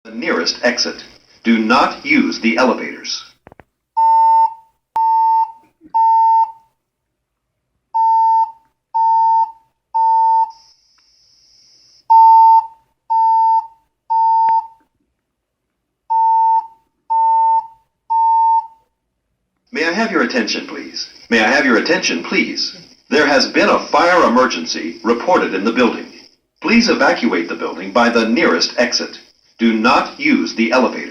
The nearest exit. Do not use the elevators. May I have your attention, please? May I have your attention, please? There has been a fire emergency reported in the building. Please evacuate the building by the nearest exit. Do not use the elevator.